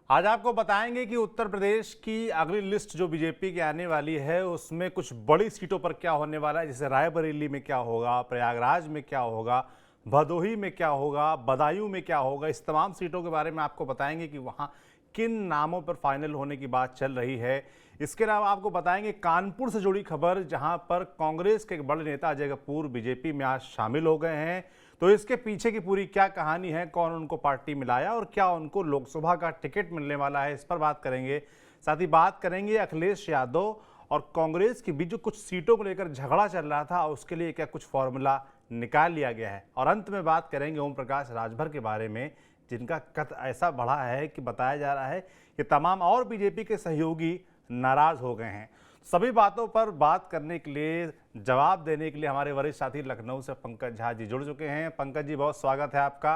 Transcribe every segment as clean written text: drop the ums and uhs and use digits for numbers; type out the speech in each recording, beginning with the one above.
आज आपको बताएंगे कि उत्तर प्रदेश की अगली लिस्ट जो बीजेपी की आने वाली है उसमें कुछ बड़ी सीटों पर क्या होने वाला है। जैसे रायबरेली में क्या होगा, प्रयागराज में क्या होगा, भदोही में क्या होगा, बदायूं में क्या होगा। इस तमाम सीटों के बारे में आपको बताएंगे कि वहां किन नामों पर फाइनल होने की बात चल रही है। इसके अलावा आपको बताएंगे कानपुर से जुड़ी खबर, जहां पर कांग्रेस के एक बड़े नेता अजय कपूर बीजेपी में आज शामिल हो गए हैं। तो इसके पीछे की पूरी क्या कहानी है, कौन उनको पार्टी मिलाया और क्या उनको लोकसभा का टिकट मिलने वाला है, इस पर बात करेंगे। साथ ही बात करेंगे अखिलेश यादव और कांग्रेस के बीच जो कुछ सीटों को लेकर झगड़ा चल रहा था, उसके लिए क्या कुछ फॉर्मूला निकाल लिया गया है। और अंत में बात करेंगे ओम प्रकाश राजभर के बारे में, जिनका कद ऐसा बढ़ा है कि बताया जा रहा है कि तमाम और बीजेपी के सहयोगी नाराज हो गए हैं। सभी बातों पर बात करने के लिए, जवाब देने के लिए हमारे वरिष्ठ साथी लखनऊ से पंकज झा जी जुड़ चुके हैं। पंकज जी, बहुत स्वागत है आपका।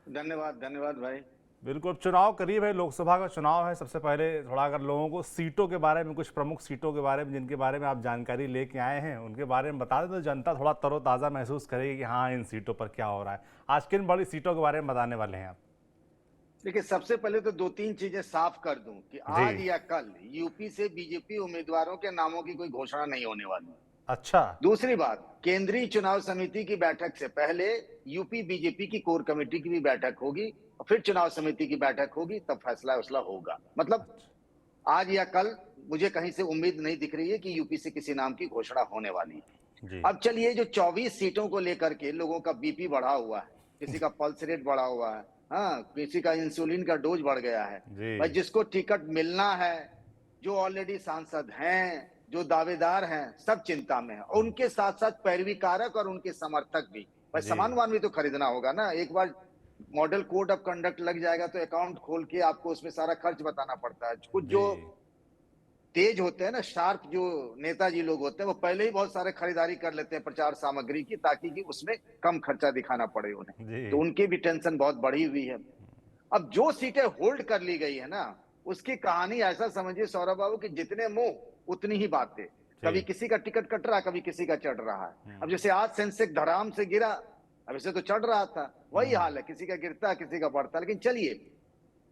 धन्यवाद धन्यवाद भाई। बिल्कुल, चुनाव करीब है, लोकसभा का चुनाव है। सबसे पहले थोड़ा अगर लोगों को सीटों के बारे में, कुछ प्रमुख सीटों के बारे में जिनके बारे में आप जानकारी लेके आए हैं, उनके बारे में बता दें तो जनता थोड़ा तरोताज़ा महसूस करेगी कि हाँ, इन सीटों पर क्या हो रहा है। आज किन बड़ी सीटों के बारे में बताने वाले हैं आप? देखिए, सबसे पहले तो दो तीन चीजें साफ कर दूं कि जी। आज या कल यूपी से बीजेपी उम्मीदवारों के नामों की कोई घोषणा नहीं होने वाली। अच्छा। दूसरी बात, केंद्रीय चुनाव समिति की बैठक से पहले यूपी बीजेपी की कोर कमेटी की भी बैठक होगी और फिर चुनाव समिति की बैठक होगी, तब फैसला उसला होगा। मतलब अच्छा। आज या कल मुझे कहीं से उम्मीद नहीं दिख रही है कि यूपी से किसी नाम की घोषणा होने वाली है। जी। अब चलिए, जो 24 सीटों को लेकर के लोगों का बीपी बढ़ा हुआ है, किसी का पल्स रेट बढ़ा हुआ है, हाँ, किसी का इंसुलिन का डोज बढ़ गया है। जी। भाई, जिसको टिकट मिलना है, जो ऑलरेडी सांसद हैं, जो दावेदार हैं, सब चिंता में है। और उनके साथ साथ पैरवी कारक और उनके समर्थक भी। भाई, जी। सामान वान भी तो खरीदना होगा ना। एक बार मॉडल कोड ऑफ कंडक्ट लग जाएगा तो अकाउंट खोल के आपको उसमें सारा खर्च बताना पड़ता है। कुछ जी। जो तेज होते हैं ना, शार्प जो नेताजी लोग होते हैं, वो पहले ही बहुत सारे खरीदारी कर लेते हैं प्रचार सामग्री की, ताकि कि उसमें कम खर्चा दिखाना पड़े उन्हें। जी। तो उनकी भी टेंशन बहुत बढ़ी हुई है। अब जो सीटें होल्ड कर ली गई है ना, उसकी कहानी ऐसा समझिए सौरभ बाबू कि जितने मुंह उतनी ही बातें। कभी जी। किसी का टिकट कट रहा है, कभी किसी का चढ़ रहा है। अब हम्म। जैसे आज सेंसेक्स धड़ाम से गिरा, अब इसे तो चढ़ रहा था, वही हम्म। हाल है, किसी का गिरता है, किसी का बढ़ता। लेकिन चलिए,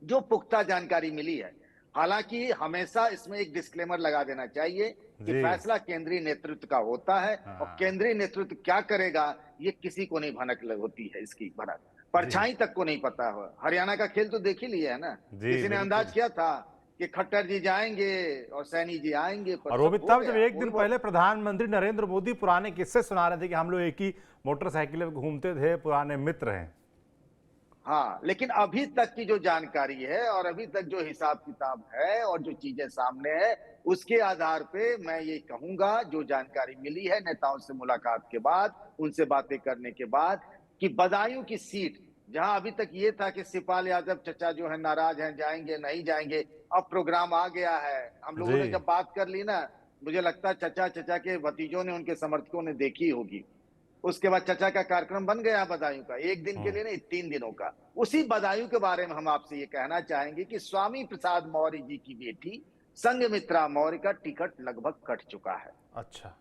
जो पुख्ता जानकारी मिली है, हालांकि हमेशा इसमें एक डिस्क्लेमर लगा देना चाहिए कि जी। फैसला केंद्रीय नेतृत्व का होता है और हाँ। केंद्रीय नेतृत्व क्या करेगा ये किसी को नहीं भनक होती है। इसकी भनक जी। परछाई तक को नहीं पता हो। हरियाणा का खेल तो देख ही लिया है ना। जी। किसी ने अंदाज बिल्कुल। किया था कि खट्टर जी जाएंगे और सैनी जी आएंगे, पर और वो भी सब हो तब जब गया। एक वो भी दिन बहुत। पहले प्रधानमंत्री नरेंद्र मोदी पुराने किस्से सुना रहे थे कि हम लोग एक ही मोटरसाइकिल पे घूमते थे, पुराने मित्र हैं। हाँ, लेकिन अभी तक की जो जानकारी है और अभी तक जो हिसाब किताब है और जो चीजें सामने है, उसके आधार पे मैं ये कहूंगा, जो जानकारी मिली है नेताओं से मुलाकात के बाद, उनसे बातें करने के बाद, कि बदायूं की सीट, जहां अभी तक ये था कि शिवपाल यादव चचा जो है नाराज हैं, जाएंगे नहीं जाएंगे, अब प्रोग्राम आ गया है। हम लोगों जी। ने जब बात कर ली ना, मुझे लगता है चचा के भतीजों ने, उनके समर्थकों ने देखी होगी। उसके बाद चचा का कार्यक्रम बन गया बदायूं का, एक दिन के हम्म। लिए नहीं, 3 दिनों का। उसी बदायूं के बारे में हम आपसे ये कहना चाहेंगे कि स्वामी प्रसाद मौर्य जी की बेटी संघमित्रा मौर्य का टिकट लगभग कट चुका है। अच्छा।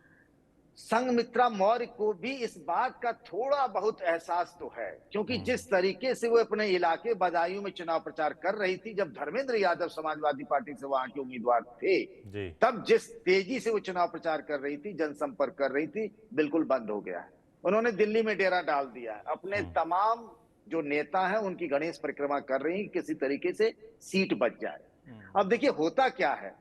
संघमित्रा मौर्य को भी इस बात का थोड़ा बहुत एहसास तो है, क्योंकि हम्म। जिस तरीके से वो अपने इलाके बदायूं में चुनाव प्रचार कर रही थी, जब धर्मेंद्र यादव समाजवादी पार्टी से वहां के उम्मीदवार थे, जी। तब जिस तेजी से वो चुनाव प्रचार कर रही थी, जनसंपर्क कर रही थी, बिल्कुल बंद हो गया है। उन्होंने दिल्ली में डेरा डाल दिया है। अपने हम्म। तमाम जो नेता हैं उनकी गणेश परिक्रमा कर रही, किसी तरीके से सीट बच जाए। हम्म। अब देखिए, होता क्या है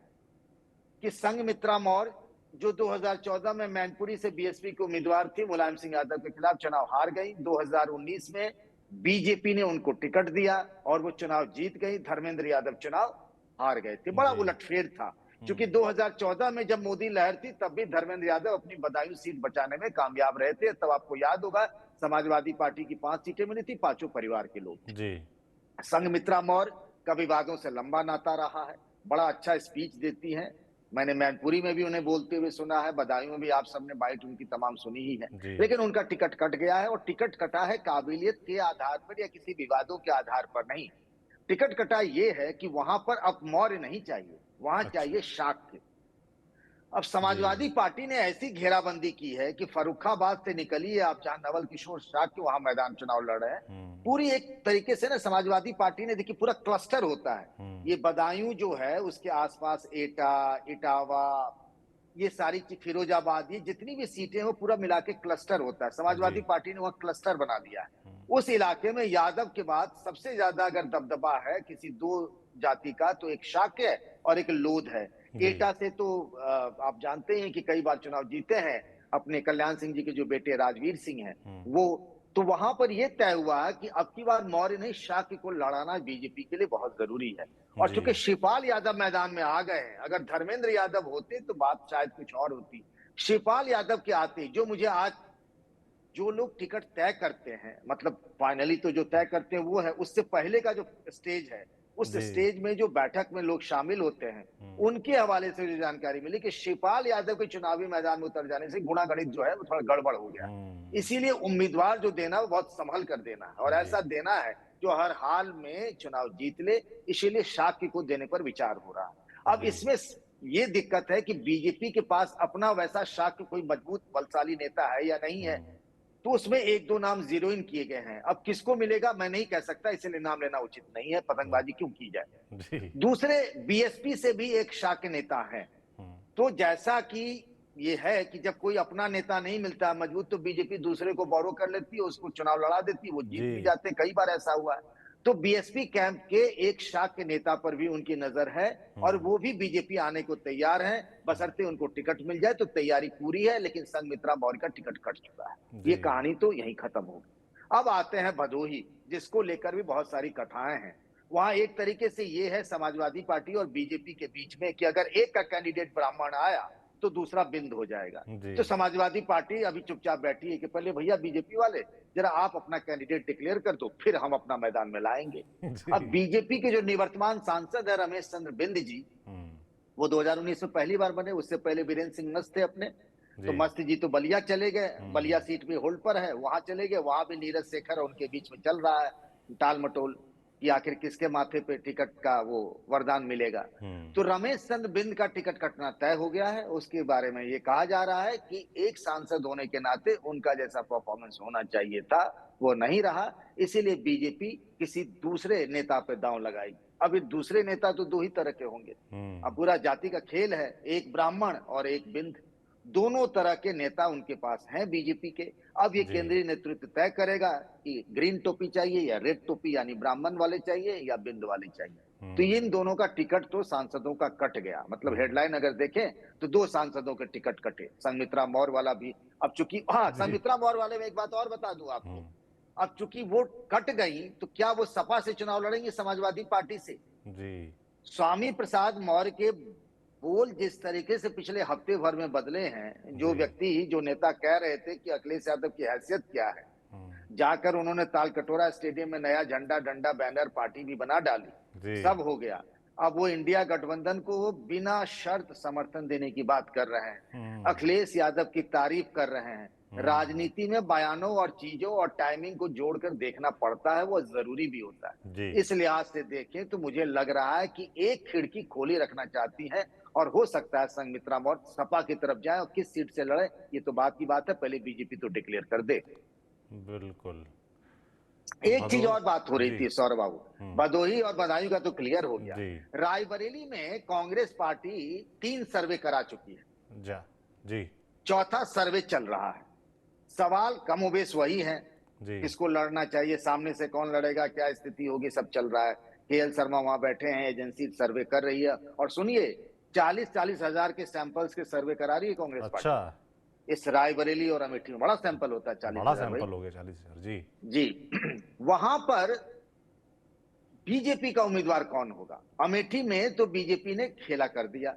कि संघमित्रा मौर्य, जो 2014 में मैनपुरी से बीएसपी के उम्मीदवार थी, मुलायम सिंह यादव के खिलाफ चुनाव हार गई। 2019 में बीजेपी ने उनको टिकट दिया और वो चुनाव जीत गई। धर्मेंद्र यादव चुनाव हार गए थे। बड़ा जी। उलटफेर था, क्योंकि हम्म। 2014 में जब मोदी लहर थी, तब भी धर्मेंद्र यादव अपनी बदायूं सीट बचाने में कामयाब रहे थे। तब आपको याद होगा, समाजवादी पार्टी की 5 सीटें मिली थी, पांचों परिवार के लोग थे। जी। संघमित्रा मौर्य का विवादों से लंबा नाता रहा है, बड़ा अच्छा स्पीच देती हैं। मैंने मैनपुरी में भी उन्हें बोलते हुए सुना है, बदायूं में भी आप सबने बाइट उनकी तमाम सुनी ही है। जी। लेकिन उनका टिकट कट गया है, और टिकट कटा है काबिलियत के आधार पर या किसी विवादों के आधार पर नहीं। टिकट कटा ये है कि वहां पर अब मौर्य नहीं चाहिए, वहां अच्छा। चाहिए शाक्य। अब जी। समाजवादी पार्टी ने ऐसी घेराबंदी की है कि फर्रुखाबाद से निकलिए आप, जहां नवल किशोर शाक्य वहां मैदान चुनाव लड़ रहे हैं, हम्म। पूरी एक तरीके से ना समाजवादी पार्टी ने, देखिए पूरा क्लस्टर होता है। ये बदायूं जो है उसके आसपास एटा, इटावा, ये सारी चीज, फिरोजाबाद, ये जितनी भी सीटें हैं वो पूरा मिला के क्लस्टर होता है। समाजवादी जी। पार्टी ने वह क्लस्टर बना दिया है। हुँ, उस इलाके में यादव के बाद सबसे ज्यादा अगर दबदबा है किसी दो जाति का, तो एक शाक्य है और एक लोध है। जी। एटा से तो आप जानते हैं कि कई बार चुनाव जीते हैं अपने कल्याण सिंह जी के जो बेटे राजवीर सिंह हैं हुँ, वो। तो वहां पर यह तय हुआ कि अब की बार मौर्य नहीं, शाक्य को लड़ाना बीजेपी के लिए बहुत जरूरी है। और जी। चूंकि शिवपाल यादव मैदान में आ गए हैं, अगर धर्मेंद्र यादव होते तो बात शायद कुछ और होती। शिवपाल यादव के आते, जो मुझे आज, जो लोग टिकट तय करते हैं, मतलब फाइनली तो जो तय करते हैं वो है, उससे पहले का जो स्टेज है, उस जी। स्टेज में जो बैठक में लोग शामिल होते हैं, हुँ, उनके हवाले से जो जानकारी मिली कि शिवपाल यादव के चुनावी मैदान में उतर जाने से गुणा गणित जो है वो थोड़ा गड़बड़ हो गया। हुँ, इसीलिए उम्मीदवार जो देना है वो बहुत संभल कर देना है, और जी। ऐसा देना है जो हर हाल में चुनाव जीत ले। इसीलिए शाक्य को देने पर विचार हो रहा है। अब जी। इसमें ये दिक्कत है कि बीजेपी के पास अपना वैसा शाक्य कोई मजबूत बलशाली नेता है या नहीं है। हुँ, तो उसमें एक दो नाम जीरो इन किए गए हैं। अब किसको मिलेगा मैं नहीं कह सकता, इसलिए नाम लेना उचित नहीं है, हुँ, पतंगबाजी क्यों की जाए। जी। दूसरे, बीएसपी से भी एक शाक्य नेता है। हुँ, तो जैसा कि ये है कि जब कोई अपना नेता नहीं मिलता मजबूत, तो बीजेपी दूसरे को बोरो कर लेती है, उसको चुनाव लड़ा देती है, वो जीत जी। भी जाते हैं, कई बार ऐसा हुआ है। तो बीएसपी कैंप के एक शाक्य नेता पर भी उनकी नजर है, और हुँ, वो भी बीजेपी आने को तैयार है, हुँ, बशर्ते उनको टिकट मिल जाए। तो तैयारी पूरी है, लेकिन संघमित्रा मौर्य का टिकट कट चुका है। ये जी। कहानी तो यहीं खत्म होगी। अब आते हैं भदोही, जिसको लेकर भी बहुत सारी कथाएं हैं। वहां एक तरीके से ये है समाजवादी पार्टी और बीजेपी के बीच में कि अगर एक का कैंडिडेट ब्राह्मण आया तो दूसरा बिंद हो जाएगा। जी। तो समाजवादी पार्टी अभी चुपचाप बैठी है कि पहले भैया बीजेपी वाले, जरा आप अपना कैंडिडेट डिक्लेयर कर दो, फिर हम अपना मैदान में लाएंगे। अब जी। बीजेपी के जो निवर्तमान सांसद है रमेश चंद्र बिंद जी, हुँ, वो 2019 में पहली बार बने। उससे पहले बीरेंद्र सिंह मस्त थे अपने। तो जी। मस्त जी तो बलिया चले गए, बलिया हुँ, सीट भी होल्ड पर है, वहां चले गए। वहां भी नीरज शेखर और उनके बीच में चल रहा है टाल मटोल कि आखिर किसके माथे पे टिकट का वो वरदान मिलेगा। हुँ, तो रमेश चंद्र बिंद का टिकट कटना तय हो गया है। उसके बारे में ये कहा जा रहा है कि एक सांसद होने के नाते उनका जैसा परफॉर्मेंस होना चाहिए था वो नहीं रहा, इसीलिए बीजेपी किसी दूसरे नेता पे दांव लगाई। अब ये दूसरे नेता तो दो ही तरह के होंगे। अब हुँ, पूरा जाति का खेल है, एक ब्राह्मण और एक बिंद। दोनों तरह के नेता उनके पास हैं बीजेपी के। अब ये जी। केंद्रीय नेतृत्व तय करेगा कि ग्रीन टोपी चाहिए या रेड टोपी, यानी ब्राह्मण वाले चाहिए या बिंद वाले चाहिए। तो हुँ, इन दोनों का टिकट तो सांसदों का कट गया, मतलब हुँ, हेडलाइन अगर देखें तो दो सांसदों के टिकट कटे, संघमित्रा मौर्य वाला भी। अब चूंकि, हाँ, जी। संघमित्रा मौर्य वाले में एक बात और बता दूं हुँ, आपको। अब चूंकि वो कट गई, तो क्या वो सपा से चुनाव लड़ेंगे, समाजवादी पार्टी से? जी। स्वामी प्रसाद मौर्य के बोल जिस तरीके से पिछले हफ्ते भर में बदले हैं, जो जी। व्यक्ति, जो नेता कह रहे थे कि अखिलेश यादव की हैसियत क्या है, हुँ, जाकर उन्होंने तालकटोरा स्टेडियम में नया झंडा, डंडा, बैनर, पार्टी भी बना डाली। जी। सब हो गया। अब वो इंडिया गठबंधन को बिना शर्त समर्थन देने की बात कर रहे हैं। हुँ, अखिलेश यादव की तारीफ कर रहे हैं। हुँ, राजनीति में बयानों और चीजों और टाइमिंग को जोड़कर देखना पड़ता है, वो जरूरी भी होता है। जी। इस लिहाज से देखें तो मुझे लग रहा है कि एक खिड़की खोली रखना चाहती है, और हो सकता है संघमित्रा मौर्य सपा की तरफ जाए। और किस सीट से लड़े ये तो बात की बात है, पहले बीजेपी तो डिक्लेयर कर दे। बिल्कुल। एक चीज भदोही और बात हो रही जी। थी सौरभ बाबू, हुँ, भदोही और बदायूं का तो क्लियर हो गया। जी। रायबरेली में कांग्रेस पार्टी 3 सर्वे करा चुकी है, जा जी, चौथा सर्वे चल रहा है। सवाल कमोबेश वही है, जी। किसको लड़ना चाहिए, सामने से कौन लड़ेगा, क्या स्थिति होगी, सब चल रहा है। केएल शर्मा वहां बैठे हैं, एजेंसी सर्वे कर रही है। और सुनिए, 40-40 हजार के सैंपल्स के सर्वे करा रही है कांग्रेस अच्छा, पार्टी। इस रायबरेली और अमेठी में बड़ा सैंपल होता है, चालीस बड़ा हजार भाई। सैंपल हो गया 40,000 जी। जी। वहां पर बीजेपी का उम्मीदवार कौन होगा? अमेठी में तो बीजेपी ने खेला कर दिया,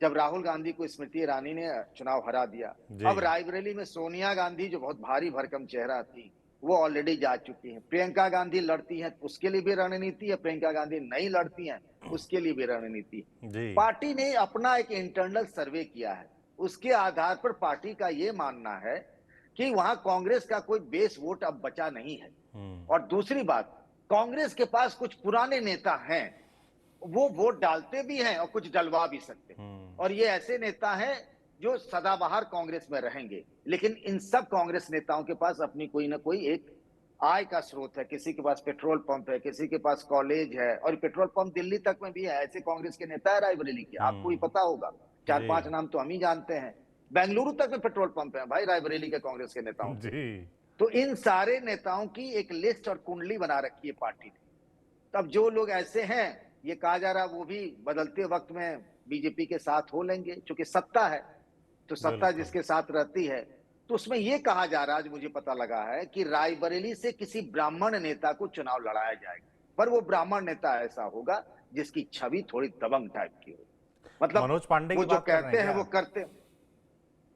जब राहुल गांधी को स्मृति ईरानी ने चुनाव हरा दिया। जी। अब रायबरेली में सोनिया गांधी, जो बहुत भारी भरकम चेहरा थी, वो ऑलरेडी जा चुकी हैं। प्रियंका गांधी लड़ती हैं, उसके लिए भी रणनीति है। प्रियंका गांधी नहीं लड़ती हैं, उसके लिए भी रणनीति है। जी। पार्टी ने अपना एक इंटरनल सर्वे किया है। उसके आधार पर पार्टी का यह मानना है कि वहां कांग्रेस का कोई बेस वोट अब बचा नहीं है। हुँ, और दूसरी बात, कांग्रेस के पास कुछ पुराने नेता हैं, वो वोट डालते भी हैं और कुछ डलवा भी सकते हैं। हुँ, और ये ऐसे नेता हैं जो सदाबहार कांग्रेस में रहेंगे। लेकिन इन सब कांग्रेस नेताओं के पास अपनी कोई ना कोई एक आय का स्रोत है, किसी के पास पेट्रोल पंप है, किसी के पास कॉलेज है, और पेट्रोल पंप दिल्ली तक में भी है। ऐसे कांग्रेस के नेता है रायबरेली के, आपको भी पता होगा, चार जी पांच नाम तो हम ही जानते हैं। बेंगलुरु तक में पेट्रोल पंप है भाई रायबरेली के कांग्रेस के नेताओं के। जी तो इन सारे नेताओं की एक लिस्ट और कुंडली बना रखी है पार्टी ने। तब जो लोग ऐसे हैं, ये कहा जा रहा है वो भी बदलते वक्त में बीजेपी के साथ हो लेंगे, क्योंकि सत्ता है, तो सत्ता बिल्कुल। जिसके साथ रहती है। तो उसमें ये कहा जा रहा है, आज मुझे पता लगा है कि रायबरेली से किसी ब्राह्मण नेता को चुनाव लड़ाया जाएगा, पर वो ब्राह्मण नेता ऐसा होगा जिसकी छवि थोड़ी दबंग टाइप की हो। मतलब मनोज पांडे वो की जो बात कर रहे कहते हैं हैं क्या? वो करते हैं।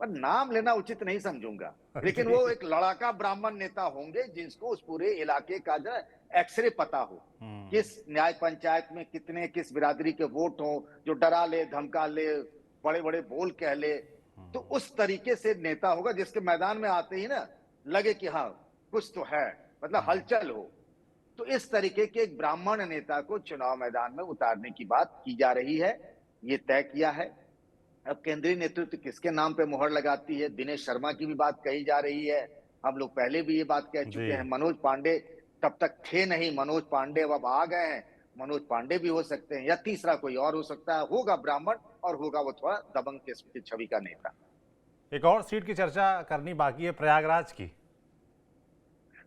पर नाम लेना उचित नहीं समझूंगा, लेकिन जी। वो एक लड़ाका ब्राह्मण नेता होंगे जिसको उस पूरे इलाके का जो एक्सरे पता हो, किस न्याय पंचायत में कितने किस बिरादरी के वोट हो, जो डरा ले धमका ले, बड़े बड़े बोल कह ले। तो उस तरीके से नेता होगा जिसके मैदान में आते ही ना लगे कि हाँ कुछ तो है, मतलब हलचल हो। तो इस तरीके के एक ब्राह्मण नेता को चुनाव मैदान में उतारने की बात की जा रही है, ये तय किया है। अब केंद्रीय नेतृत्व किसके नाम पे मुहर लगाती है, दिनेश शर्मा की भी बात कही जा रही है। हम लोग पहले भी ये बात कह जी चुके हैं, मनोज पांडे तब तक थे नहीं, मनोज पांडे अब आ गए हैं। मनोज पांडे भी हो सकते हैं, या तीसरा कोई और हो सकता है, होगा ब्राह्मण और होगा वो थोड़ा दबंग किस्म की छवि का नेता। एक और सीट की चर्चा करनी बाकी है, प्रयागराज की।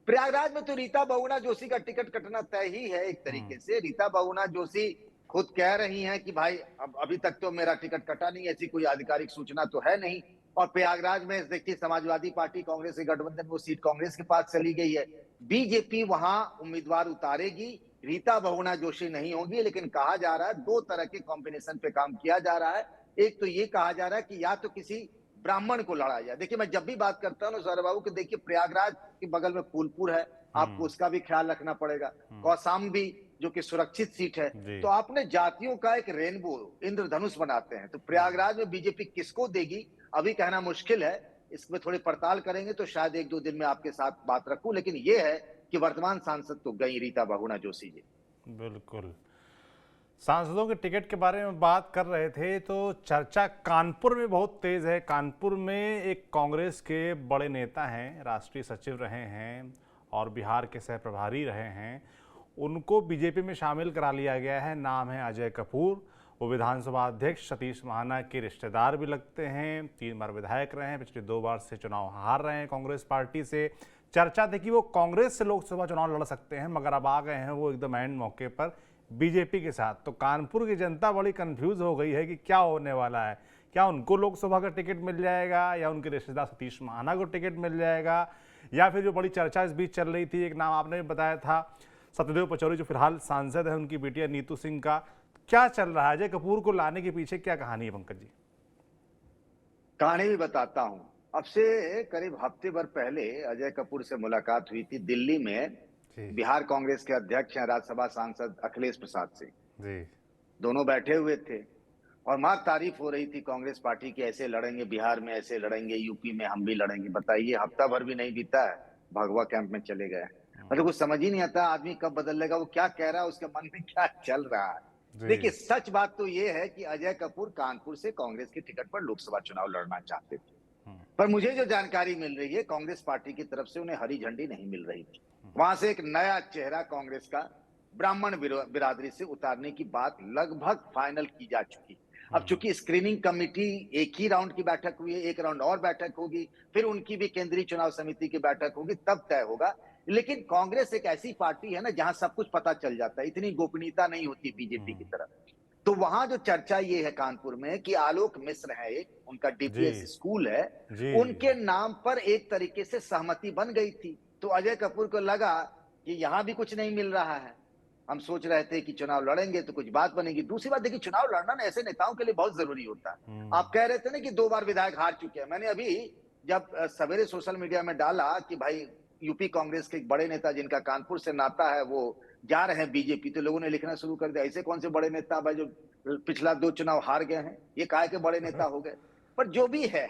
प्रयागराज में तो रीता बहुगुणा जोशी का टिकट कटना तय ही है एक तरीके से। रीता बहुगुणा जोशी खुद कह रही हैं कि भाई अब अभी तक तो मेरा टिकट कटा नहीं, ऐसी कोई आधिकारिक सूचना तो है नहीं। और प्रयागराज में देखिए समाजवादी पार्टी कांग्रेस के गठबंधन, वो सीट कांग्रेस के पास चली गई है। बीजेपी वहां उम्मीदवार उतारेगी, रीता बहुगुणा जोशी नहीं होगी। लेकिन कहा जा रहा है दो तरह के कॉम्बिनेशन पे काम किया जा रहा है। एक तो ये कहा जा रहा है कि या तो किसी ब्राह्मण को लड़ा जाए। देखिए मैं जब भी बात करता हूँ ना सौरभ बाबू, कि देखिए प्रयागराज के बगल में फूलपुर है, आपको उसका भी ख्याल रखना पड़ेगा। कौशाम्बी जो कि सुरक्षित सीट है। जी तो आपने जातियों का एक रेनबो, इंद्रधनुष बनाते हैं, तो प्रयागराज में बीजेपी किसको देगी अभी कहना मुश्किल है। इसमें थोड़ी पड़ताल करेंगे तो शायद एक दो दिन में आपके साथ बात रखूं। लेकिन ये है कि वर्तमान सांसद तो गई रीता बहुगुणा जोशी जी। बिल्कुल। सांसदों के टिकट के बारे में बात कर रहे थे तो चर्चा कानपुर में बहुत तेज है। कानपुर में एक कांग्रेस के बड़े नेता हैं, राष्ट्रीय सचिव रहे हैं और बिहार के सह प्रभारी रहे हैं, उनको बीजेपी में शामिल करा लिया गया है। नाम है अजय कपूर। वो विधानसभा अध्यक्ष सतीश महाना के रिश्तेदार भी लगते हैं, 3 बार विधायक रहे हैं, पिछले 2 बार से चुनाव हार रहे हैं कांग्रेस पार्टी से। चर्चा थी कि वो कांग्रेस से लोकसभा चुनाव लड़ सकते हैं, मगर अब आ गए हैं वो एकदम एंड मौके पर बीजेपी के साथ। तो कानपुर की जनता बड़ी कंफ्यूज हो गई है कि क्या होने वाला है। क्या उनको लोकसभा का टिकट मिल जाएगा, या उनके रिश्तेदार सतीश महाना को टिकट मिल जाएगा, या फिर जो बड़ी चर्चा इस बीच चल रही थी, एक नाम आपने भी बताया था सत्यदेव पचौरी जो फिलहाल सांसद है, उनकी बेटिया नीतू सिंह का। क्या चल रहा है? अजय कपूर को लाने के पीछे क्या कहानी है पंकज जी? कहानी भी बताता हूं। अब से करीब हफ्ते भर पहले अजय कपूर से मुलाकात हुई थी दिल्ली में जी बिहार कांग्रेस के अध्यक्ष हैं, राज्यसभा सांसद अखिलेश प्रसाद से। जी दोनों बैठे हुए थे और मार तारीफ हो रही थी कांग्रेस पार्टी की, ऐसे लड़ेंगे बिहार में, ऐसे लड़ेंगे यूपी में, हम भी लड़ेंगे। बताइए हफ्ता भर भी नहीं बीता है, भगवा कैंप में चले गए। मतलब कुछ समझ ही नहीं आता आदमी कब बदल लेगा, वो क्या कह रहा है, उसके मन में क्या चल रहा है। देखिए जी सच बात तो ये है कि अजय कपूर कानपुर से कांग्रेस के टिकट पर लोकसभा चुनाव लड़ना चाहते थे। पर मुझे जो जानकारी मिल रही है, कांग्रेस पार्टी की तरफ से उन्हें हरी झंडी नहीं मिल रही थी। वहां से एक नया चेहरा कांग्रेस का ब्राह्मण बिरादरी से उतारने की बात लगभग फाइनल की जा चुकी। अब चूंकि स्क्रीनिंग कमेटी एक ही राउंड की बैठक हुई है, एक राउंड और बैठक होगी, फिर उनकी भी केंद्रीय चुनाव समिति की बैठक होगी, तब तय होगा। लेकिन कांग्रेस एक ऐसी पार्टी है ना जहां सब कुछ पता चल जाता है, इतनी गोपनीयता नहीं होती बीजेपी की तरफ। तो वहां जो चर्चा ये है कानपुर में कि आलोक मिश्र है, एक उनका जी डीपीएस स्कूल है, जी उनके नाम पर एक तरीके से सहमति बन गई थी। तो अजय कपूर को लगा कि यहां भी कुछ नहीं मिल रहा है। हम सोच रहे थे कि चुनाव लड़ेंगे तो कुछ बात बनेगी। दूसरी बात देखिए, चुनाव लड़ना ना ऐसे नेताओं के लिए बहुत जरूरी होता है। आप कह रहे थे ना कि 2 बार विधायक हार चुके हैं। मैंने अभी जब सवेरे सोशल मीडिया में डाला कि भाई यूपी कांग्रेस के एक बड़े नेता जिनका कानपुर से नाता है वो जा रहे हैं बीजेपी, तो लोगों ने लिखना शुरू कर दिया ऐसे कौन से बड़े नेता भाई जो पिछला 2 चुनाव हार गए हैं, ये काहे के बड़े नेता हो गए। पर जो भी है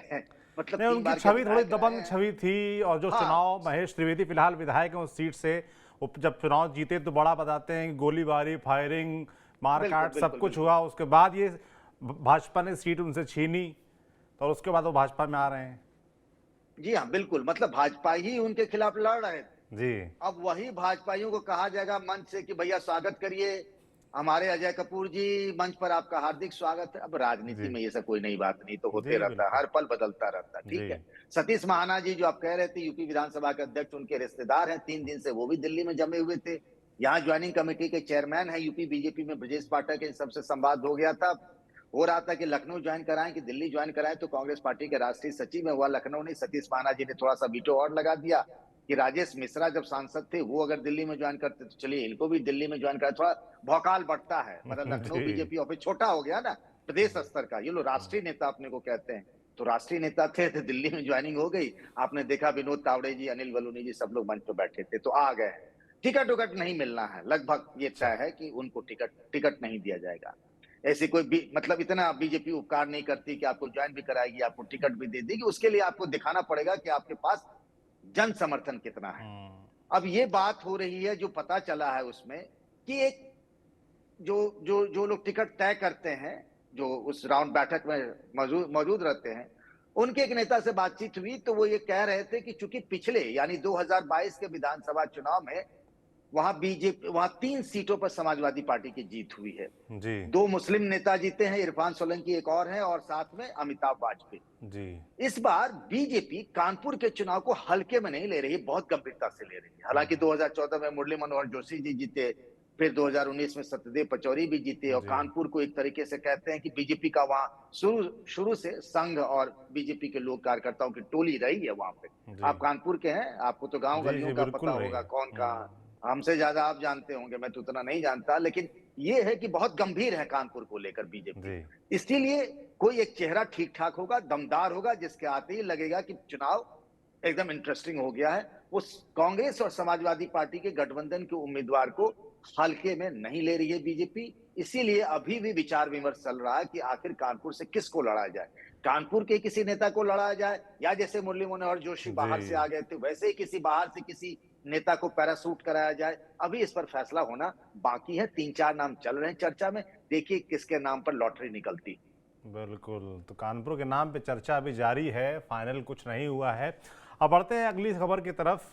मतलब नहीं, 3 उनकी बार के छवि थोड़ी विधायक रहे दबंग हैं। छवि थी। और जो हाँ चुनाव, महेश त्रिवेदी फिलहाल विधायक हैं उस सीट से, वो जब चुनाव जीते तो बड़ा बताते हैं, गोलीबारी, फायरिंग, बिल्कुल मारकाट सब बिल्कुल कुछ बिल्कुल। हुआ। उसके बाद ये भाजपा ने सीट उनसे छीनी, और उसके बाद वो भाजपा में आ रहे हैं। जी हाँ बिल्कुल, मतलब भाजपा ही उनके खिलाफ लड़ रहे थे। जी। अब वही भाजपाइयों को कहा जाएगा मंच से कि भैया स्वागत करिए, हमारे अजय कपूर जी मंच पर आपका हार्दिक स्वागत है। अब राजनीति जी। में ये सब कोई नई बात नहीं, तो होते जी, रहता है, बिल्कुल। हर पल बदलता रहता है, जी। ठीक है। सतीश महाना जी जो आप कह रहे थे यूपी विधानसभा के अध्यक्ष, उनके रिश्तेदार हैं, 3 दिन से वो भी दिल्ली में जमे हुए थे। यहाँ ज्वाइनिंग कमेटी के चेयरमैन है यूपी बीजेपी में ब्रजेश पाठक, इन सबसे संवाद हो गया था। हो रहा था कि लखनऊ ज्वाइन कराएं कि दिल्ली ज्वाइन कराएं, तो कांग्रेस पार्टी के राष्ट्रीय सचिव है, हुआ लखनऊ नहीं, सतीश महाना जी ने थोड़ा सा वीटो और लगा दिया कि राजेश मिश्रा जब सांसद थे, वो अगर दिल्ली में ज्वाइन करते तो चलिए इनको भी दिल्ली में ज्वाइन करा। थोड़ा भौकाल बढ़ता है, मतलब लखनऊ जी। बीजेपी ऑफिस छोटा हो गया ना प्रदेश स्तर का, ये लोग हुँ। राष्ट्रीय नेता अपने को कहते हैं। तो राष्ट्रीय नेता थे तो दिल्ली में ज्वाइनिंग हो गई। आपने देखा विनोद तावड़े जी, अनिल बलूनी जी, सब लोग मंच पर बैठे थे, तो आ गए। टिकट उकट नहीं मिलना है, लगभग ये अच्छा। तय है कि उनको टिकट टिकट नहीं दिया जाएगा। ऐसी कोई भी मतलब इतना बीजेपी उपकार नहीं करती कि आपको ज्वाइन भी कराएगी, आपको टिकट भी दे देगी। उसके लिए आपको दिखाना पड़ेगा कि आपके पास जन समर्थन कितना है। हुँ। अब ये बात हो रही है, जो पता चला है उसमें कि एक जो जो जो लोग टिकट तय करते हैं, जो उस राउंड बैठक में मौजूद मौजूद रहते हैं, उनके एक नेता से बातचीत हुई तो वो ये कह रहे थे कि चूंकि पिछले यानी 2022 के विधानसभा चुनाव में वहां 3 सीटों पर समाजवादी पार्टी की जीत हुई है। जी। 2 मुस्लिम नेता जीते हैं, इरफान सोलंकी एक और हैं, और साथ में अमिताभ वाजपेयी। जी। इस बार बीजेपी कानपुर के चुनाव को हल्के में नहीं ले रही है, बहुत गंभीरता से ले रही है। हालांकि हुँ। 2014 में मुरली मनोहर जोशी जी जीते, फिर 2019 में सत्यदेव पचौरी भी जीते, और जी। कानपुर को एक तरीके से कहते हैं कि बीजेपी का वहां शुरू शुरू से संघ और बीजेपी के लोग कार्यकर्ताओं की टोली रही है वहां पे। जी। आप कानपुर के हैं, आपको तो गांव जी, गलियों जी, का पता बिल्कुल रही होगा, है। कौन कहाँ। हुँ। हमसे ज्यादा आप जानते होंगे, मैं तो उतना नहीं जानता, लेकिन ये है कि बहुत गंभीर है कानपुर को लेकर बीजेपी। जी। इसलिए कोई एक चेहरा ठीक ठाक होगा, दमदार होगा, जिसके आते ही लगेगा कि चुनाव एकदम इंटरेस्टिंग हो गया है। उस कांग्रेस और समाजवादी पार्टी के गठबंधन के उम्मीदवार को हल्के में नहीं ले रही है बीजेपी। इसीलिए अभी भी विचार विमर्श चल रहा है कि आखिर कानपुर से किसको लड़ा जाए। कानपुर के किसी नेता को लड़ा जाए, या जैसे मुरली मनोहर जोशी बाहर से जी। आ गए थे, वैसे ही किसी बाहर से किसी नेता को पैरासूट कराया जाए। अभी इस पर फैसला होना बाकी है। 3-4 नाम चल रहे हैं चर्चा में, देखिए किसके नाम पर लॉटरी निकलती। बिल्कुल, तो कानपुर के नाम पे चर्चा अभी जारी है, फाइनल कुछ नहीं हुआ है। अब बढ़ते हैं अगली खबर की तरफ।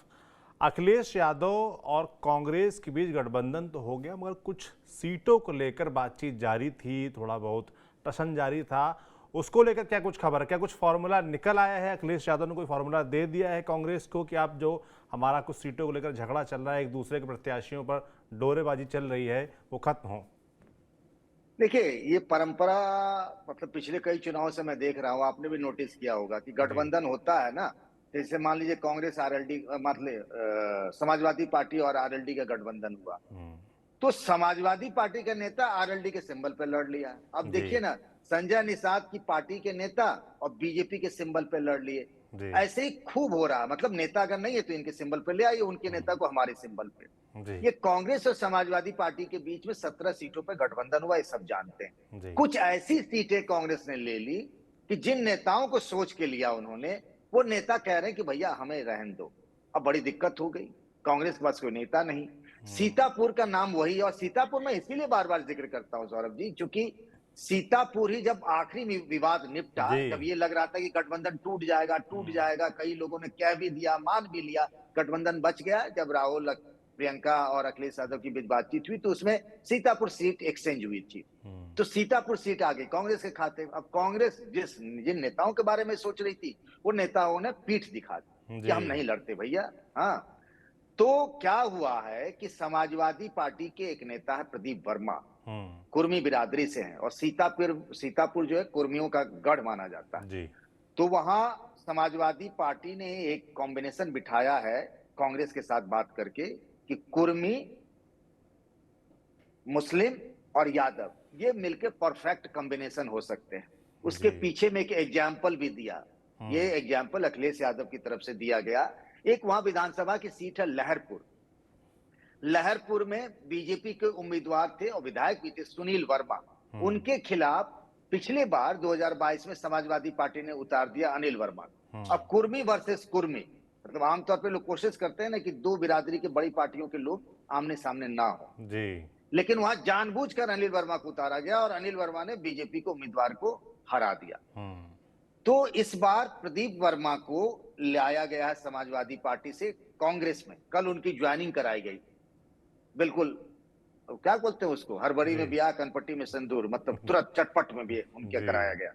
अखिलेश यादव और कांग्रेस के बीच गठबंधन तो हो गया, मगर कुछ सीटों को लेकर बातचीत जारी थी, थोड़ा बहुत टशन जारी था। उसको लेकर क्या कुछ खबर है? क्या कुछ फार्मूला निकल आया है? अखिलेश यादव ने कोई फार्मूला दे दिया है कांग्रेस को कि आप जो हमारा कुछ सीटों को लेकर झगड़ा चल रहा है, एक दूसरे के प्रत्याशियों पर डोरेबाजी चल रही है, वो खत्म हो? देखिए, ये परंपरा मतलब पिछले कई चुनावों से मैं देख रहा हूँ, आपने भी नोटिस किया होगा कि जी। गठबंधन होता है ना, जैसे मान लीजिए कांग्रेस आरएलडी समाजवादी पार्टी और आरएलडी का गठबंधन हुआ, हुँ। तो समाजवादी पार्टी का नेता आरएलडी के सिंबल पे लड़ लिया। अब जी। देखिए ना, संजय निषाद की पार्टी के नेता और बीजेपी के सिंबल पे लड़ लिए। जी। ऐसे ही खूब हो रहा, मतलब नेता अगर नहीं है तो इनके सिंबल पे ले आइए, उनके हुँ। नेता को हमारे सिंबल पे। जी। ये कांग्रेस और समाजवादी पार्टी के बीच में 17 सीटों पर गठबंधन हुआ, ये सब जानते हैं। जी। कुछ ऐसी सीटें कांग्रेस ने ले ली कि जिन नेताओं को सोच के लिया उन्होंने, वो नेता कह रहे हैं कि भैया हमें रहने दो। अब बड़ी दिक्कत हो गई, कांग्रेस के पास कोई नेता नहीं। हुँ। सीतापुर का नाम वही है, और सीतापुर में इसीलिए बार बार जिक्र करता हूं सौरभ जी, क्योंकि सीतापुर ही जब आखिरी विवाद निपटा, जी। जब ये लग रहा था कि गठबंधन टूट हुँ। जाएगा, कई लोगों ने कह भी दिया, मान भी लिया, गठबंधन बच गया। जब राहुल, प्रियंका और अखिलेश यादव की बीच बातचीत हुई तो उसमें सीतापुर सीट एक्सचेंज हुई थी। हुँ। तो सीतापुर सीट आ गई कांग्रेस के खाते में। अब कांग्रेस जिन नेताओं के बारे में सोच रही थी, वो नेताओं ने पीठ दिखा दी कि जी। हम नहीं लड़ते भैया। हाँ, तो क्या हुआ है कि समाजवादी पार्टी के एक नेता है प्रदीप वर्मा, हुँ। कुर्मी बिरादरी से हैं, और सीतापुर जो है कुर्मियों का गढ़ माना जाता है। जी। तो वहां समाजवादी पार्टी ने एक कॉम्बिनेशन बिठाया है कांग्रेस के साथ बात करके कि कुर्मी, मुस्लिम और यादव ये मिलके परफेक्ट कॉम्बिनेशन हो सकते हैं। उसके जी। पीछे में एक एग्जाम्पल भी दिया। ये हुँ। एग्जाम्पल अखिलेश यादव की तरफ से दिया गया। एक वहां विधानसभा की सीट है लहरपुर। लहरपुर में बीजेपी के उम्मीदवार थे और विधायक भी थे सुनील वर्मा। हुँ। उनके खिलाफ पिछली बार 2022 में समाजवादी पार्टी ने उतार दिया अनिल वर्मा। हुँ। अब कुर्मी वर्सेस कुर्मी, मतलब आमतौर पे लोग कोशिश करते हैं ना कि दो बिरादरी के बड़ी पार्टियों के लोग आमने सामने ना हो, जी। लेकिन वहां जानबूझकर अनिल वर्मा को उतारा गया और अनिल वर्मा ने बीजेपी को उम्मीदवार को हरा दिया। हुँ। तो इस बार प्रदीप वर्मा को लाया गया है समाजवादी पार्टी से कांग्रेस में। कल उनकी ज्वाइनिंग कराई गई। बिल्कुल, क्या बोलते हैं उसको, हड़बड़ी जी। में ब्याह कनपट्टी में सिंदूर, मतलब तुरंत चटपट में भी उनके जी। कराया गया।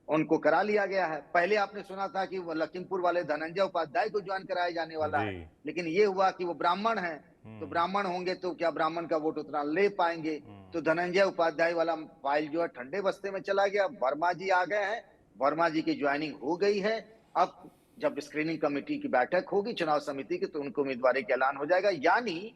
उनको करा लिया गया है। पहले आपने सुना था कि वो लखीमपुर वाले धनंजय उपाध्याय को ज्वाइन कराया जाने वाला जी। है, लेकिन ये हुआ कि वो ब्राह्मण हैं, तो हम्म। ब्राह्मण होंगे तो क्या ब्राह्मण का वोट उतना ले पाएंगे। हम्म। तो धनंजय उपाध्याय वाला फाइल जो है ठंडे बस्ते में चला गया। वर्मा जी आ गए हैं, वर्मा जी की ज्वाइनिंग हो गई है। अब जब स्क्रीनिंग कमेटी की बैठक होगी चुनाव समिति की, तो उनको उम्मीदवारी का ऐलान हो जाएगा। यानी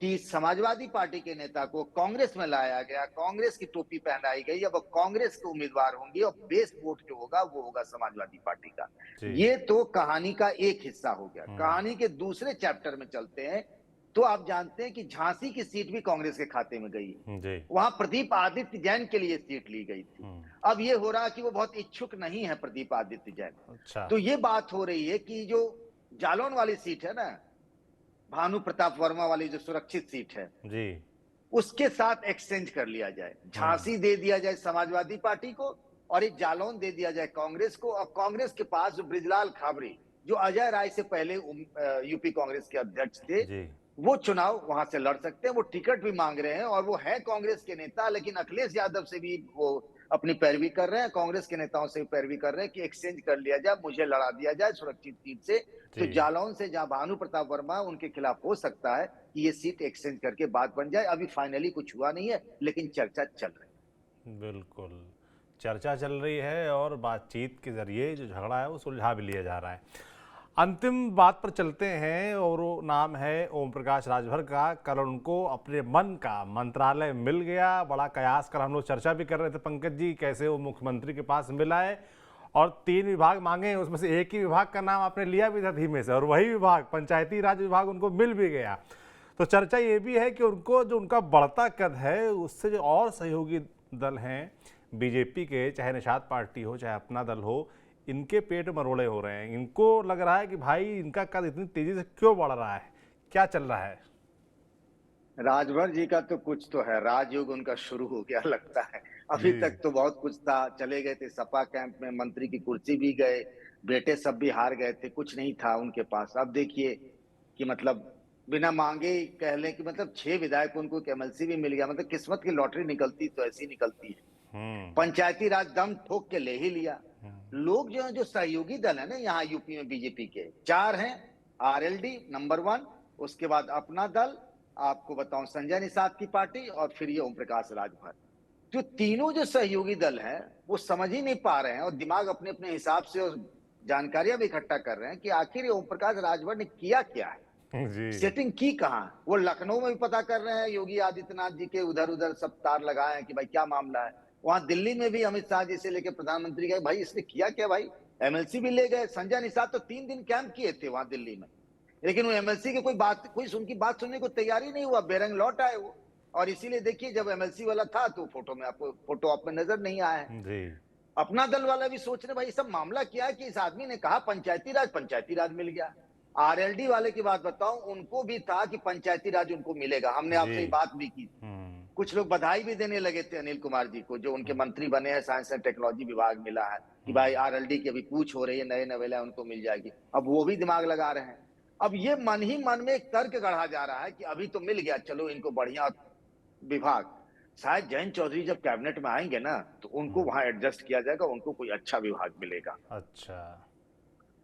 कि समाजवादी पार्टी के नेता को कांग्रेस में लाया गया, कांग्रेस की टोपी पहनाई गई। अब कांग्रेस के उम्मीदवार होंगे और बेस वोट जो होगा वो होगा समाजवादी पार्टी का। जी। ये तो कहानी का एक हिस्सा हो गया। हम्म। कहानी के दूसरे चैप्टर में चलते हैं, तो आप जानते हैं कि झांसी की सीट भी कांग्रेस के खाते में गई है। जी। वहां प्रदीप आदित्य जैन के लिए सीट ली गई थी। हम्म। अब ये हो रहा है कि वो बहुत इच्छुक नहीं है प्रदीप आदित्य जैन। अच्छा। तो ये बात हो रही है कि जो जालौन वाली सीट है ना, भानु प्रताप वर्मा वाली जो सुरक्षित सीट है, जी। उसके साथ एक्सचेंज कर लिया जाए। हम्म। झांसी दे दिया जाए समाजवादी पार्टी को और एक जालौन दे दिया जाए कांग्रेस को। और कांग्रेस के पास जो बृजलाल खाबरी, जो अजय राय से पहले यूपी कांग्रेस के अध्यक्ष थे, जी। वो चुनाव वहां से लड़ सकते हैं। वो टिकट भी मांग रहे हैं और वो है कांग्रेस के नेता, लेकिन अखिलेश यादव से भी वो अपनी पैरवी कर रहे हैं, कांग्रेस के नेताओं से भी पैरवी कर रहे हैं कि एक्सचेंज कर लिया जाए, मुझे लड़ा दिया जाए सुरक्षित सीट से। तो जी। जालौन से जहां भानु प्रताप वर्मा, उनके खिलाफ हो सकता है कि ये सीट एक्सचेंज करके बात बन जाए। अभी फाइनली कुछ हुआ नहीं है, लेकिन चर्चा चल रही है। बिल्कुल, चर्चा चल रही है और बातचीत के जरिए जो झगड़ा है वो सुलझा भी लिया जा रहा है। अंतिम बात पर चलते हैं और वो नाम है ओम प्रकाश राजभर का। कल उनको अपने मन का मंत्रालय मिल गया। बड़ा कयास कर हम लोग चर्चा भी कर रहे थे पंकज जी, कैसे वो मुख्यमंत्री के पास मिला है और 3 विभाग मांगे, उसमें से एक ही विभाग का नाम आपने लिया भी था धीमे से, और वही विभाग पंचायती राज विभाग उनको मिल भी गया। तो चर्चा ये भी है कि उनको जो उनका बढ़ता कद है उससे जो और सहयोगी दल हैं बीजेपी के, चाहे निषाद पार्टी हो चाहे अपना दल हो, इनके पेट मरोड़े हो रहे हैं। इनको लग रहा है कि भाई इनका कद इतनी तेजी से क्यों बढ़ रहा है, क्या चल रहा है? राजभर जी का तो कुछ तो है, राजयोग उनका शुरू हो गया लगता है। अभी जी। तक तो बहुत कुछ था, चले गए थे सपा कैंप में, मंत्री की कुर्सी भी गए, बेटे सब भी हार गए थे, कुछ नहीं था उनके पास। अब देखिए कि मतलब बिना मांगे ही कह लें कि मतलब 6 विधायक, उनको एक एमएलसी भी मिल गया। मतलब किस्मत की लॉटरी निकलती तो ऐसी निकलती है। हम्म। पंचायती राज दम ठोक के ले ही लिया। हम्म। लोग जो है, जो सहयोगी दल है ना यहाँ यूपी में बीजेपी के 4 हैं। आरएलडी नंबर 1, उसके बाद अपना दल, आपको बताऊं संजय निषाद की पार्टी, और फिर ये ओम प्रकाश राजभर। जो तीनों जो सहयोगी दल हैं वो समझ ही नहीं पा रहे हैं और दिमाग अपने अपने हिसाब से और जानकारियां भी इकट्ठा कर रहे हैं कि आखिर ये ओम प्रकाश राजभर ने किया क्या है, जी। सेटिंग की कहां। वो लखनऊ में भी पता कर रहे हैं, योगी आदित्यनाथ जी के उधर उधर सब तार लगाए हैं कि भाई क्या मामला है। वहां दिल्ली में भी अमित शाह जी से लेकर प्रधानमंत्री गए, भाई इसने किया क्या भाई। एमएलसी भी ले गए। संजय निषाद तो 3 दिन कैंप किए थे वहां दिल्ली में, लेकिन वो एमएलसी की कोई उनकी बात सुनने को तैयारी नहीं हुआ, बेरंग लौट आए वो। और इसीलिए देखिए जब एमएलसी वाला था तो फोटो आप में नजर नहीं आया है। जी। अपना दल वाला भी सोच रहे भाई सब मामला क्या है कि इस आदमी ने कहा पंचायती राज मिल गया। आरएलडी वाले की बात बताऊं, उनको भी था कि पंचायती राज उनको मिलेगा, हमने जी। आपसे बात भी की। हम्म। कुछ लोग बधाई भी देने लगे थे अनिल कुमार जी को, जो उनके मंत्री बने हैं, साइंस एंड टेक्नोलॉजी विभाग मिला है, कि भाई आरएलडी की अभी पूछ हो रही है, नए नवेला उनको मिल जाएगी। अब वो भी दिमाग लगा रहे हैं। अब ये मन ही मन में एक तर्क गढ़ा जा रहा है कि अभी तो मिल गया, चलो इनको बढ़िया विभाग। शायद जयंत चौधरी जब कैबिनेट में आएंगे ना, तो उनको वहां एडजस्ट किया जाएगा, उनको कोई अच्छा विभाग मिलेगा। अच्छा।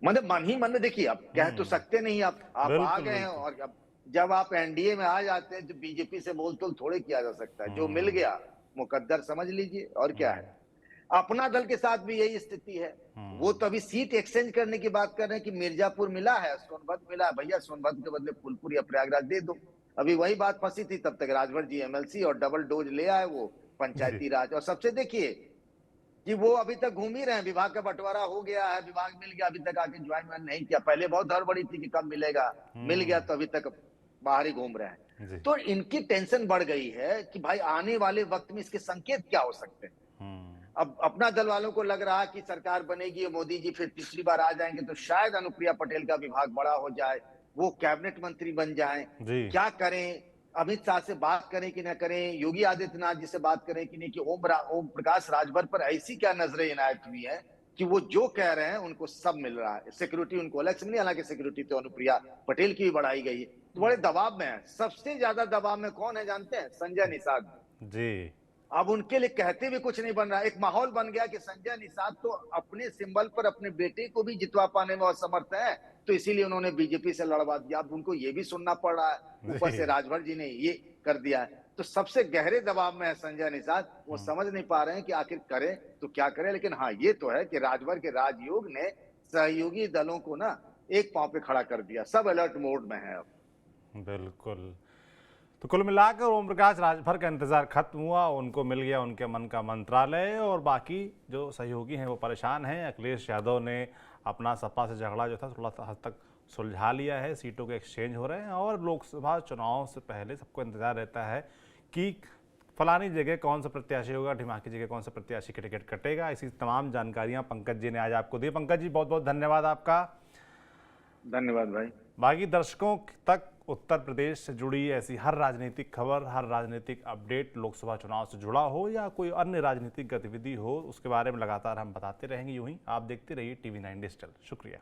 मतलब मन ही मन में देखिए, अब कह तो सकते नहीं, आप आ बिल्कुल गए हैं बिल्कुल। और अब जब आप एनडीए में आ जाते हैं तो बीजेपी से मोल तोल थोड़े किया जा सकता है। जो मिल हम्म। गया मुकद्दर समझ लीजिए, और क्या हम्म। है। अपना दल के साथ भी यही स्थिति है। वो तो अभी सीट एक्सचेंज करने की बात कर रहे हैं कि मिर्जापुर मिला है, सोनभद्र मिला है, भैया सोनभद्र के बदले फूलपुर या प्रयागराज दे दो। अभी वही बात फंसी थी, तब तक राजभर जी एमएलसी और डबल डोज ले आए वो जी। पंचायती राज। और सबसे देखिए कि वो अभी तक घूम ही रहे हैं, विभाग का बंटवारा हो गया है, विभाग मिल गया, अभी तक आके ज्वाइन नहीं किया। पहले बहुत हड़बड़ी थी कि कब मिलेगा, मिल गया तो अभी तक बाहर ही घूम रहे हैं। जी। तो इनकी टेंशन बढ़ गई है कि भाई आने वाले वक्त में इसके संकेत क्या हो सकते हैं। हम्म। अब अपना दल वालों को लग रहा है कि सरकार बनेगी, मोदी जी फिर तीसरी बार आ जाएंगे तो शायद अनुप्रिया पटेल का विभाग बड़ा हो जाए, वो कैबिनेट मंत्री बन जाएं। जी। क्या करें, अमित शाह से बात करें कि ना करें, योगी आदित्यनाथ जी से बात करें कि नहीं, कि ओम प्रकाश राजभर पर ऐसी क्या नजरें इनायत हुई है कि वो जो कह रहे हैं उनको सब मिल रहा है। सिक्योरिटी उनको अलग से मिली, हालांकि सिक्योरिटी तो अनुप्रिया पटेल की भी बढ़ाई गई है। तो बड़े दबाव में है। सबसे ज्यादा दबाव में कौन है जानते हैं? संजय निषाद। जी। अब उनके लिए कहते भी कुछ नहीं बन रहा। एक माहौल बन गया कि संजय निषाद तो अपने सिंबल पर अपने बेटे को भी जितवा पाने में असमर्थ है, तो इसीलिए उन्होंने बीजेपी से लड़वा दिया। अब उनको ये भी सुनना पड़ रहा है, ऊपर से जी। राजभर जी ने ये कर दिया है। तो सबसे गहरे दबाव में है संजय निषाद। वो समझ नहीं पा रहे हैं कि आखिर करें तो क्या करें। लेकिन हाँ, ये तो है कि राजभर के राजयोग ने सहयोगी दलों को ना एक पांव पे खड़ा कर दिया। सब अलर्ट मोड में है अब। बिल्कुल। तो कुल मिलाकर ओम प्रकाश राजभर का इंतजार खत्म हुआ, उनको मिल गया उनके मन का मंत्रालय, और बाकी जो सहयोगी हैं वो परेशान हैं। अखिलेश यादव ने अपना सपा से झगड़ा जो था थोड़ा सा हद तक सुलझा लिया है, सीटों के एक्सचेंज हो रहे हैं, और लोकसभा चुनाव से पहले सबको इंतजार रहता है कि फलानी जगह कौन सा प्रत्याशी होगा, ढिमाकी जगह कौन सा प्रत्याशी की टिकट कटेगा। इसी तमाम जानकारियां पंकज जी ने आज आपको दी। पंकज जी, बहुत बहुत धन्यवाद आपका। धन्यवाद भाई। बाकी दर्शकों तक उत्तर प्रदेश से जुड़ी ऐसी हर राजनीतिक खबर, हर राजनीतिक अपडेट, लोकसभा चुनाव से जुड़ा हो या कोई अन्य राजनीतिक गतिविधि हो, उसके बारे में लगातार हम बताते रहेंगे। यूं ही आप देखते रहिए TV9 डिजिटल। शुक्रिया।